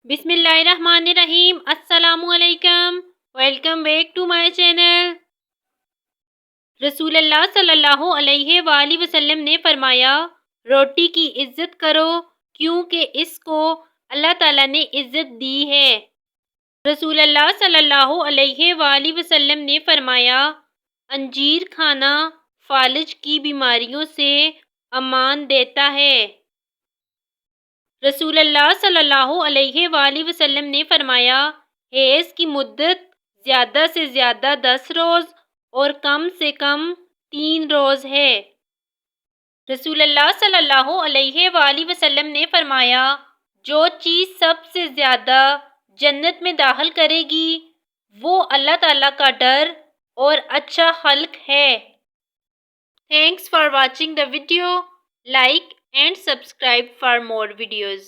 बिस्मिल्लाहिर्रहमानिर्रहीम। अस्सलामुअलैकुम। Welcome back to my channel. रसूलुल्लाह सल्लल्लाहु अलैहि वसल्लम ने फरमाया, रोटी की इज्जत करो क्योंकि इसको अल्लाह ताला ने इज्जत दी है। रसूलुल्लाह सल्लल्लाहु अलैहि वसल्लम ने फरमाया, अंजीर खाना फालिज की बीमारियों से अमान देता है। रसूलुल्लाह सल्लल्लाहु अलैहि वसल्लम ने फरमाया, हैज़ की मुद्दत ज़्यादा से ज़्यादा 10 रोज़ और कम से कम 3 रोज़ है। रसूलुल्लाह सल्लल्लाहु अलैहि वसल्लम ने फरमाया, जो चीज़ सबसे ज़्यादा जन्नत में दाखिल करेगी वो अल्लाह ताला का डर और अच्छा खल्क है। Thanks for watching the video. Like and subscribe for more videos.